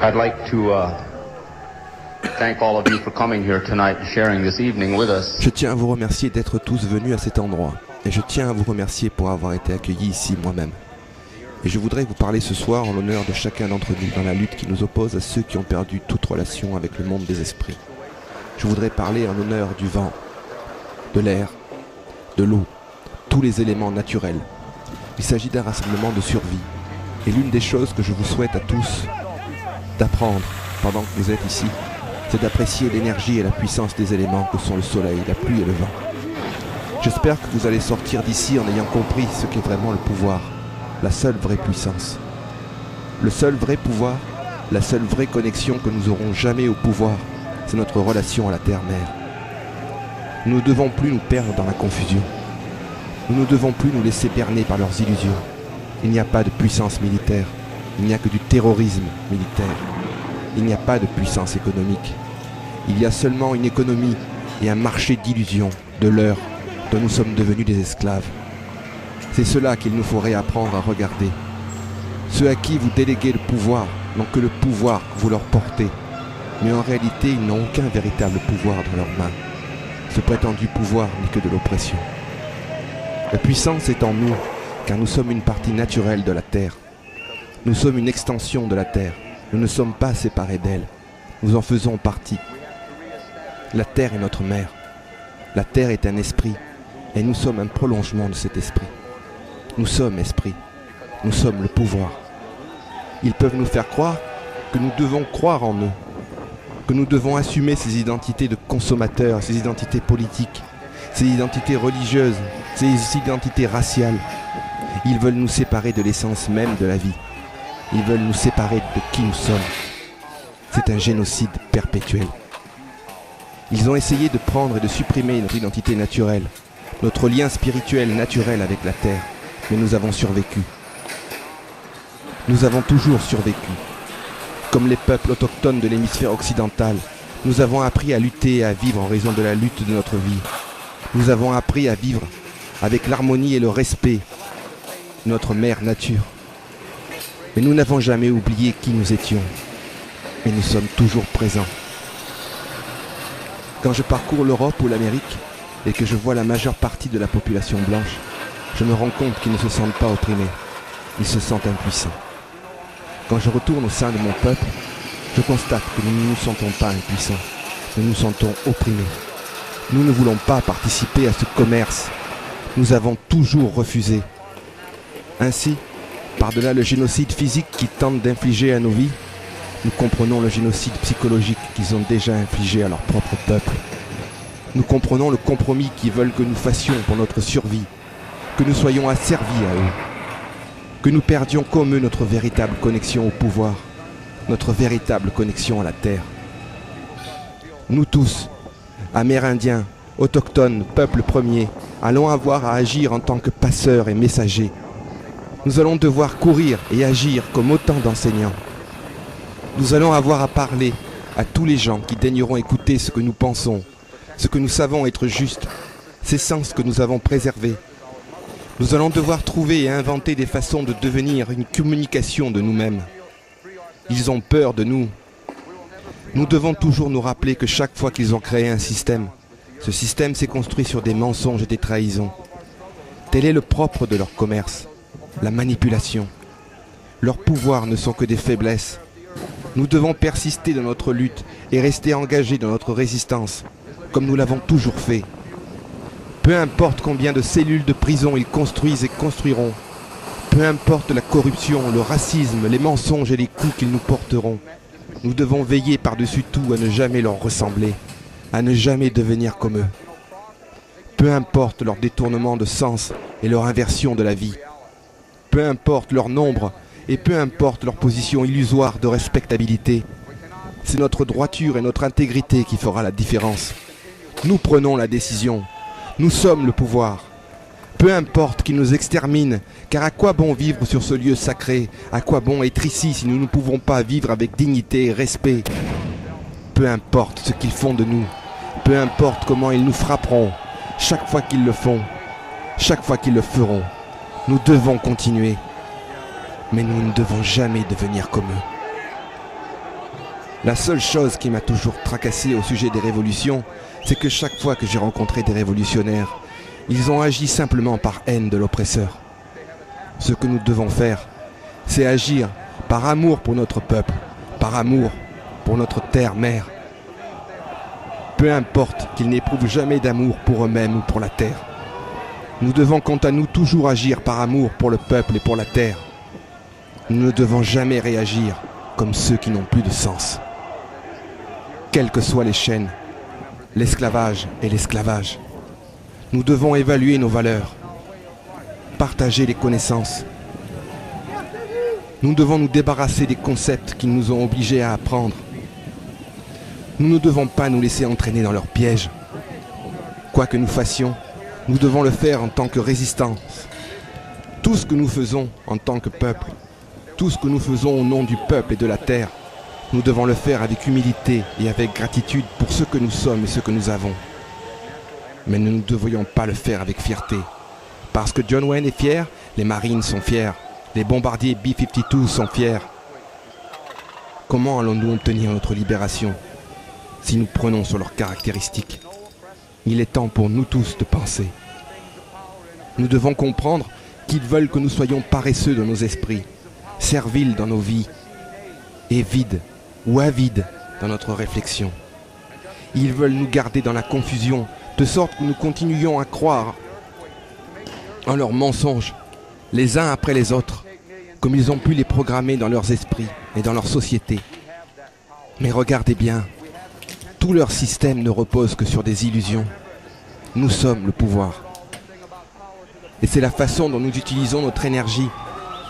I'd like to thank all of you for coming here tonight and sharing this evening with us. Je tiens à vous remercier d'être tous venus à cet endroit. Et je tiens à vous remercier pour avoir été accueillis ici moi-même. Et je voudrais vous parler ce soir en l'honneur de chacun d'entre nous dans la lutte qui nous oppose à ceux qui ont perdu toute relation avec le monde des esprits. Je voudrais parler en l'honneur du vent, de l'air, de l'eau, tous les éléments naturels. Il s'agit d'un rassemblement de survie. Et l'une des choses que je vous souhaite à tous d'apprendre pendant que vous êtes ici, c'est d'apprécier l'énergie et la puissance des éléments que sont le soleil, la pluie et le vent. J'espère que vous allez sortir d'ici en ayant compris ce qu'est vraiment le pouvoir, la seule vraie puissance. Le seul vrai pouvoir, la seule vraie connexion que nous aurons jamais au pouvoir, c'est notre relation à la Terre-Mère. Nous ne devons plus nous perdre dans la confusion. Nous ne devons plus nous laisser berner par leurs illusions. Il n'y a pas de puissance militaire, il n'y a que du terrorisme militaire. Il n'y a pas de puissance économique. Il y a seulement une économie et un marché d'illusions, de leurres, dont nous sommes devenus des esclaves. C'est cela qu'il nous faut réapprendre à regarder. Ceux à qui vous déléguez le pouvoir n'ont que le pouvoir que vous leur portez, mais en réalité ils n'ont aucun véritable pouvoir dans leurs mains. Ce prétendu pouvoir n'est que de l'oppression. La puissance est en nous, car nous sommes une partie naturelle de la Terre. Nous sommes une extension de la Terre. Nous ne sommes pas séparés d'elle. Nous en faisons partie. La Terre est notre mère. La Terre est un esprit. Et nous sommes un prolongement de cet esprit. Nous sommes esprit. Nous sommes le pouvoir. Ils peuvent nous faire croire que nous devons croire en eux. Que nous devons assumer ces identités de consommateurs, ces identités politiques, ces identités religieuses, ces identités raciales. Ils veulent nous séparer de l'essence même de la vie. Ils veulent nous séparer de qui nous sommes. C'est un génocide perpétuel. Ils ont essayé de prendre et de supprimer notre identité naturelle, notre lien spirituel naturel avec la Terre, mais nous avons survécu. Nous avons toujours survécu. Comme les peuples autochtones de l'hémisphère occidental, nous avons appris à lutter et à vivre en raison de la lutte de notre vie. Nous avons appris à vivre avec l'harmonie et le respect de notre mère nature. Mais nous n'avons jamais oublié qui nous étions. Mais nous sommes toujours présents. Quand je parcours l'Europe ou l'Amérique et que je vois la majeure partie de la population blanche, je me rends compte qu'ils ne se sentent pas opprimés. Ils se sentent impuissants. Quand je retourne au sein de mon peuple, je constate que nous ne nous sentons pas impuissants. Nous nous sentons opprimés. Nous ne voulons pas participer à ce commerce. Nous avons toujours refusé. Ainsi, par-delà le génocide physique qu'ils tentent d'infliger à nos vies, nous comprenons le génocide psychologique qu'ils ont déjà infligé à leur propre peuple. Nous comprenons le compromis qu'ils veulent que nous fassions pour notre survie, que nous soyons asservis à eux, que nous perdions comme eux notre véritable connexion au pouvoir, notre véritable connexion à la terre. Nous tous, Amérindiens, autochtones, peuple premier, allons avoir à agir en tant que passeurs et messagers. Nous allons devoir courir et agir comme autant d'enseignants. Nous allons avoir à parler à tous les gens qui daigneront écouter ce que nous pensons, ce que nous savons être juste, ces sens que nous avons préservés. Nous allons devoir trouver et inventer des façons de devenir une communication de nous-mêmes. Ils ont peur de nous. Nous devons toujours nous rappeler que chaque fois qu'ils ont créé un système, ce système s'est construit sur des mensonges et des trahisons. Tel est le propre de leur commerce, la manipulation. Leurs pouvoirs ne sont que des faiblesses. Nous devons persister dans notre lutte et rester engagés dans notre résistance, comme nous l'avons toujours fait. Peu importe combien de cellules de prison ils construisent et construiront, peu importe la corruption, le racisme, les mensonges et les coups qu'ils nous porteront, nous devons veiller par-dessus tout à ne jamais leur ressembler, à ne jamais devenir comme eux. Peu importe leur détournement de sens et leur inversion de la vie, peu importe leur nombre et peu importe leur position illusoire de respectabilité, c'est notre droiture et notre intégrité qui fera la différence. Nous prenons la décision. Nous sommes le pouvoir. Peu importe qu'ils nous exterminent, car à quoi bon vivre sur ce lieu sacré? À quoi bon être ici si nous ne pouvons pas vivre avec dignité et respect? Peu importe ce qu'ils font de nous, peu importe comment ils nous frapperont, chaque fois qu'ils le font, chaque fois qu'ils le feront, nous devons continuer. Mais nous ne devons jamais devenir comme eux. La seule chose qui m'a toujours tracassé au sujet des révolutions, c'est que chaque fois que j'ai rencontré des révolutionnaires, ils ont agi simplement par haine de l'oppresseur. Ce que nous devons faire, c'est agir par amour pour notre peuple, par amour pour notre terre-mère. Peu importe qu'ils n'éprouvent jamais d'amour pour eux-mêmes ou pour la terre. Nous devons quant à nous toujours agir par amour pour le peuple et pour la terre. Nous ne devons jamais réagir comme ceux qui n'ont plus de sens. Quelles que soient les chaînes, l'esclavage et l'esclavage, nous devons évaluer nos valeurs, partager les connaissances. Nous devons nous débarrasser des concepts qui nous ont obligés à apprendre. Nous ne devons pas nous laisser entraîner dans leurs pièges. Quoi que nous fassions, nous devons le faire en tant que résistance. Tout ce que nous faisons en tant que peuple, tout ce que nous faisons au nom du peuple et de la terre, nous devons le faire avec humilité et avec gratitude pour ce que nous sommes et ce que nous avons. Mais nous ne devrions pas le faire avec fierté. Parce que John Wayne est fier, les Marines sont fiers, les bombardiers B-52 sont fiers. Comment allons-nous obtenir notre libération si nous prenons sur leurs caractéristiques? Il est temps pour nous tous de penser. Nous devons comprendre qu'ils veulent que nous soyons paresseux dans nos esprits, serviles dans nos vies et vides ou avides dans notre réflexion. Ils veulent nous garder dans la confusion, de sorte que nous continuions à croire en leurs mensonges, les uns après les autres, comme ils ont pu les programmer dans leurs esprits et dans leur société. Mais regardez bien, tout leur système ne repose que sur des illusions. Nous sommes le pouvoir. Et c'est la façon dont nous utilisons notre énergie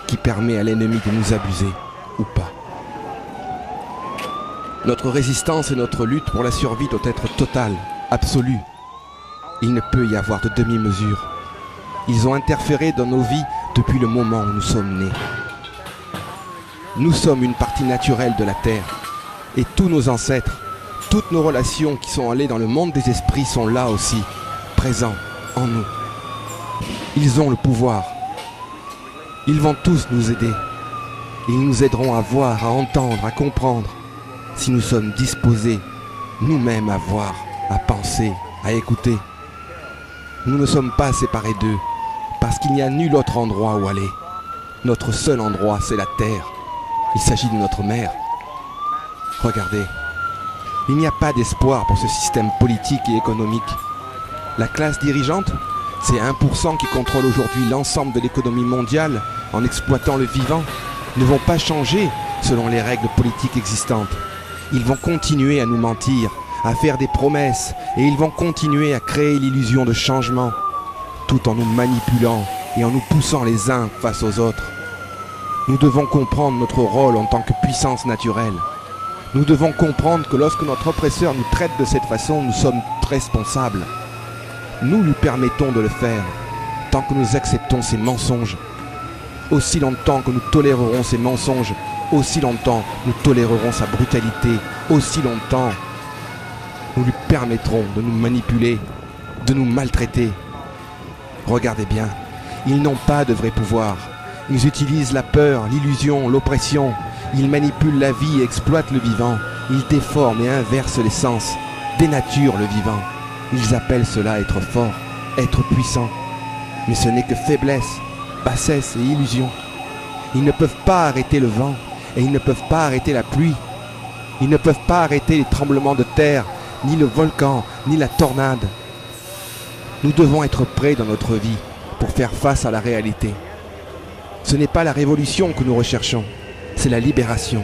qui permet à l'ennemi de nous abuser, ou pas. Notre résistance et notre lutte pour la survie doit être totale, absolue. Il ne peut y avoir de demi-mesure. Ils ont interféré dans nos vies depuis le moment où nous sommes nés. Nous sommes une partie naturelle de la Terre. Et tous nos ancêtres, toutes nos relations qui sont allées dans le monde des esprits sont là aussi, présents en nous. Ils ont le pouvoir. Ils vont tous nous aider. Ils nous aideront à voir, à entendre, à comprendre, si nous sommes disposés nous-mêmes à voir, à penser, à écouter. Nous ne sommes pas séparés d'eux, parce qu'il n'y a nul autre endroit où aller. Notre seul endroit, c'est la terre. Il s'agit de notre mère. Regardez, il n'y a pas d'espoir pour ce système politique et économique. La classe dirigeante, ces 1% qui contrôlent aujourd'hui l'ensemble de l'économie mondiale en exploitant le vivant, ne vont pas changer selon les règles politiques existantes. Ils vont continuer à nous mentir, à faire des promesses, et ils vont continuer à créer l'illusion de changement, tout en nous manipulant et en nous poussant les uns face aux autres. Nous devons comprendre notre rôle en tant que puissance naturelle. Nous devons comprendre que lorsque notre oppresseur nous traite de cette façon, nous sommes responsables. Nous lui permettons de le faire, tant que nous acceptons ses mensonges. Aussi longtemps que nous tolérerons ses mensonges, aussi longtemps nous tolérerons sa brutalité, aussi longtemps nous lui permettrons de nous manipuler, de nous maltraiter. Regardez bien, ils n'ont pas de vrai pouvoir. Ils utilisent la peur, l'illusion, l'oppression. Ils manipulent la vie et exploitent le vivant. Ils déforment et inversent les sens, dénaturent le vivant. Ils appellent cela être fort, être puissant. Mais ce n'est que faiblesse, bassesse et illusion. Ils ne peuvent pas arrêter le vent et ils ne peuvent pas arrêter la pluie. Ils ne peuvent pas arrêter les tremblements de terre, ni le volcan, ni la tornade. Nous devons être prêts dans notre vie pour faire face à la réalité. Ce n'est pas la révolution que nous recherchons, c'est la libération.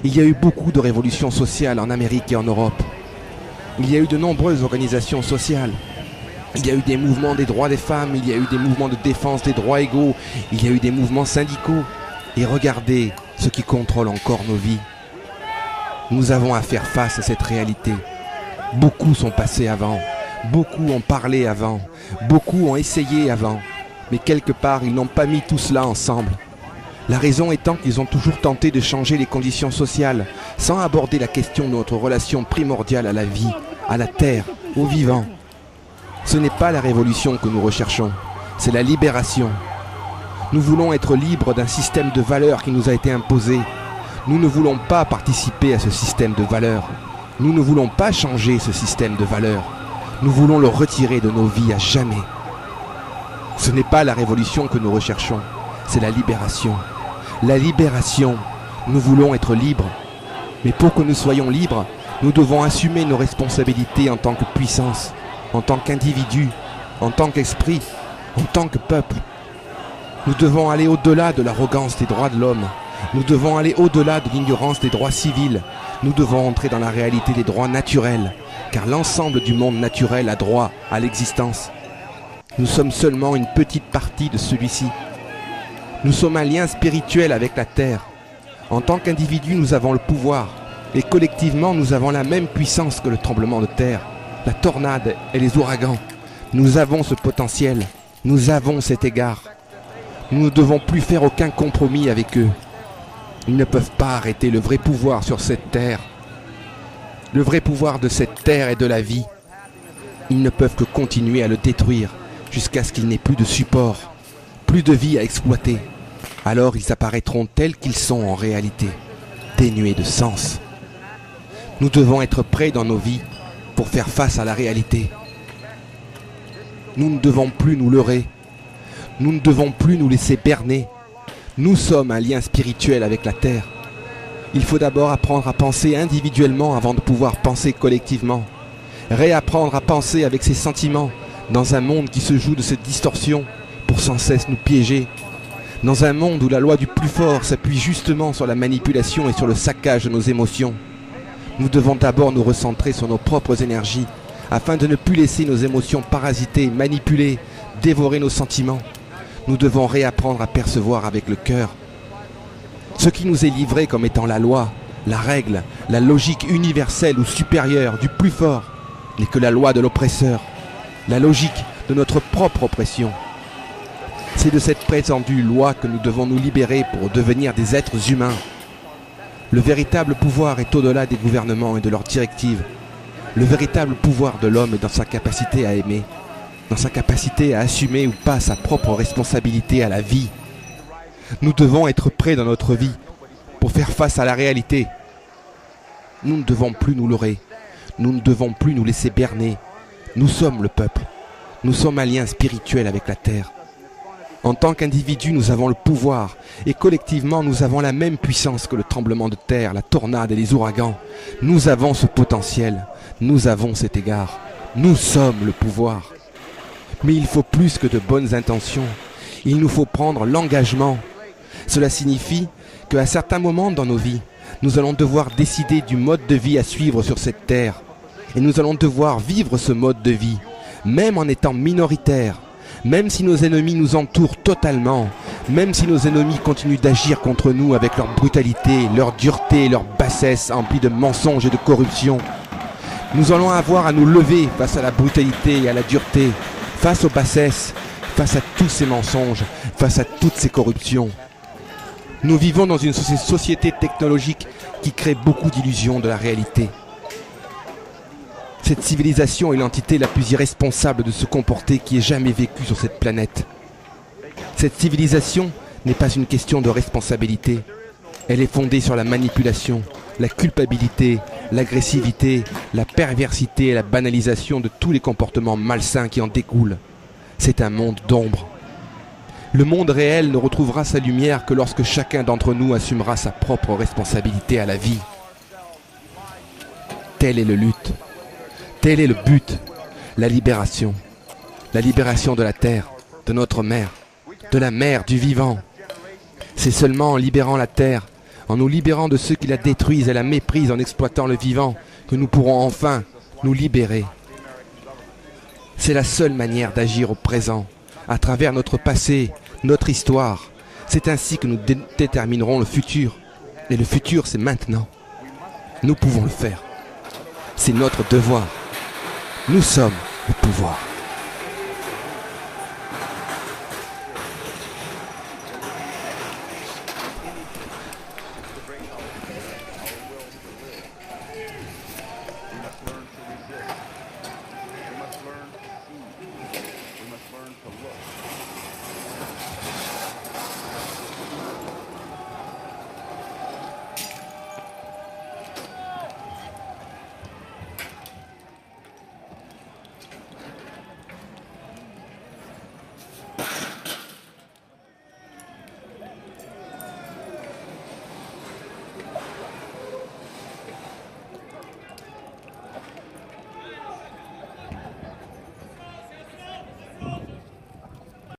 Il y a eu beaucoup de révolutions sociales en Amérique et en Europe. Il y a eu de nombreuses organisations sociales. Il y a eu des mouvements des droits des femmes, il y a eu des mouvements de défense des droits égaux, il y a eu des mouvements syndicaux. Et regardez ce qui contrôle encore nos vies. Nous avons à faire face à cette réalité. Beaucoup sont passés avant, beaucoup ont parlé avant, beaucoup ont essayé avant. Mais quelque part, ils n'ont pas mis tout cela ensemble. La raison étant qu'ils ont toujours tenté de changer les conditions sociales, sans aborder la question de notre relation primordiale à la vie, à la terre, au vivant. Ce n'est pas la révolution que nous recherchons, c'est la libération. Nous voulons être libres d'un système de valeurs qui nous a été imposé. Nous ne voulons pas participer à ce système de valeurs. Nous ne voulons pas changer ce système de valeurs. Nous voulons le retirer de nos vies à jamais. Ce n'est pas la révolution que nous recherchons, c'est la libération. La libération, nous voulons être libres. Mais pour que nous soyons libres, nous devons assumer nos responsabilités en tant que puissance, en tant qu'individu, en tant qu'esprit, en tant que peuple. Nous devons aller au-delà de l'arrogance des droits de l'homme. Nous devons aller au-delà de l'ignorance des droits civils. Nous devons entrer dans la réalité des droits naturels, car l'ensemble du monde naturel a droit à l'existence. Nous sommes seulement une petite partie de celui-ci. Nous sommes un lien spirituel avec la Terre. En tant qu'individus, nous avons le pouvoir, et collectivement, nous avons la même puissance que le tremblement de terre, la tornade et les ouragans. Nous avons ce potentiel, nous avons cet égard. Nous ne devons plus faire aucun compromis avec eux. Ils ne peuvent pas arrêter le vrai pouvoir sur cette terre. Le vrai pouvoir de cette terre et de la vie. Ils ne peuvent que continuer à le détruire jusqu'à ce qu'il n'ait plus de support, plus de vie à exploiter. Alors ils apparaîtront tels qu'ils sont en réalité, dénués de sens. Nous devons être prêts dans nos vies pour faire face à la réalité. Nous ne devons plus nous leurrer. Nous ne devons plus nous laisser berner. Nous sommes un lien spirituel avec la Terre. Il faut d'abord apprendre à penser individuellement avant de pouvoir penser collectivement. Réapprendre à penser avec ses sentiments dans un monde qui se joue de cette distorsion pour sans cesse nous piéger. Dans un monde où la loi du plus fort s'appuie justement sur la manipulation et sur le saccage de nos émotions. Nous devons d'abord nous recentrer sur nos propres énergies afin de ne plus laisser nos émotions parasiter, manipuler, dévorer nos sentiments. Nous devons réapprendre à percevoir avec le cœur. Ce qui nous est livré comme étant la loi, la règle, la logique universelle ou supérieure du plus fort n'est que la loi de l'oppresseur, la logique de notre propre oppression. C'est de cette prétendue loi que nous devons nous libérer pour devenir des êtres humains. Le véritable pouvoir est au-delà des gouvernements et de leurs directives. Le véritable pouvoir de l'homme est dans sa capacité à aimer, dans sa capacité à assumer ou pas sa propre responsabilité à la vie. Nous devons être prêts dans notre vie pour faire face à la réalité. Nous ne devons plus nous leurrer. Nous ne devons plus nous laisser berner. Nous sommes le peuple. Nous sommes un lien spirituel avec la Terre. En tant qu'individus, nous avons le pouvoir et collectivement, nous avons la même puissance que le tremblement de terre, la tornade et les ouragans. Nous avons ce potentiel. Nous avons cet égard. Nous sommes le pouvoir. Mais il faut plus que de bonnes intentions. Il nous faut prendre l'engagement. Cela signifie qu'à certains moments dans nos vies, nous allons devoir décider du mode de vie à suivre sur cette terre. Et nous allons devoir vivre ce mode de vie, même en étant minoritaires, même si nos ennemis nous entourent totalement, même si nos ennemis continuent d'agir contre nous avec leur brutalité, leur dureté, leur bassesse emplie de mensonges et de corruption. Nous allons avoir à nous lever face à la brutalité et à la dureté, face aux bassesses, face à tous ces mensonges, face à toutes ces corruptions. Nous vivons dans une société technologique qui crée beaucoup d'illusions de la réalité. Cette civilisation est l'entité la plus irresponsable de se comporter qui ait jamais vécu sur cette planète. Cette civilisation n'est pas une question de responsabilité. Elle est fondée sur la manipulation, la culpabilité, l'agressivité, la perversité et la banalisation de tous les comportements malsains qui en découlent. C'est un monde d'ombre. Le monde réel ne retrouvera sa lumière que lorsque chacun d'entre nous assumera sa propre responsabilité à la vie. Telle est le lutte. Tel est le but, la libération de la terre, de notre mère, de la mère du vivant. C'est seulement en libérant la terre, en nous libérant de ceux qui la détruisent et la méprisent en exploitant le vivant, que nous pourrons enfin nous libérer. C'est la seule manière d'agir au présent, à travers notre passé, notre histoire. C'est ainsi que nous déterminerons le futur. Et le futur, c'est maintenant. Nous pouvons le faire. C'est notre devoir. Nous sommes le pouvoir.